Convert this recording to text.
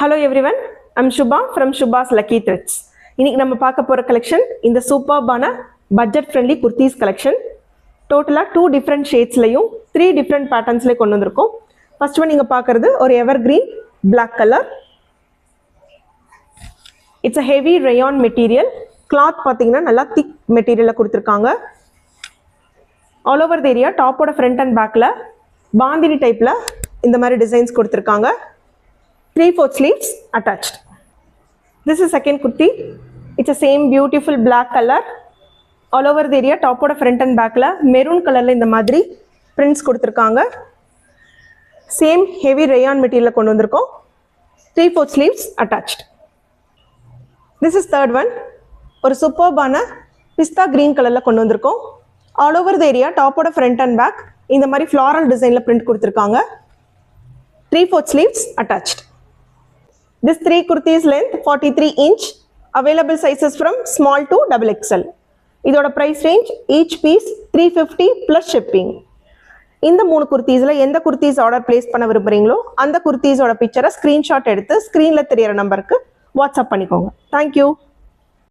Hello everyone, I'm Shubha from Shubha's Lucky Threads. இன்னைக்கு நம்ம பார்க்க போற கலெக்ஷன் இந்த சூப்பர்பான பட்ஜெட் ஃப்ரெண்ட்லி குர்தீஸ் கலெக்ஷன். டோட்டலா 2 டிஃபரண்ட் ஷேட்ஸ்லயும் 3 டிஃபரண்ட் பேட்டர்ன்ஸ்ல கொண்டு வந்திருக்கோம். ஃபர்ஸ்ட் ஒன் நீங்க பார்க்கிறது ஒரு evergreen black color. It's a heavy rayon material. Cloth பாத்தீங்கன்னா நல்லா thick மெட்டீரியல்ல கொடுத்திருக்காங்க. All over the area top ஓட front and backல பாந்தினி டைப்ல இந்த மாதிரி டிசைன்ஸ் கொடுத்திருக்காங்க. 3/4 sleeves attached. This is second kurti. It's a same beautiful black color. All over the area top oda front and back la maroon color la indha madri prints koduthirukanga. Same heavy rayon material la kondu vandirukom. 3/4 sleeves attached. This is third one. Or superb ana pista green color la kondu vandirukom. All over the area top oda front and back indha mari floral design la print koduthirukanga. 3/4 sleeves attached. This 3 kurtis length 43 inch. Available sizes from small to XXL. இதோட price range each piece 350 plus shipping. இந்த 3 kurtisல எந்த kurtis order place பண்ண விரும்புறீங்களோ அந்த kurtis ஓட பிக்சரை screenshot எடுத்து ஸ்கிரீன்ல தெரியற நம்பருக்கு வாட்ஸ்அப் பண்ணிக்கோங்க. Thank you.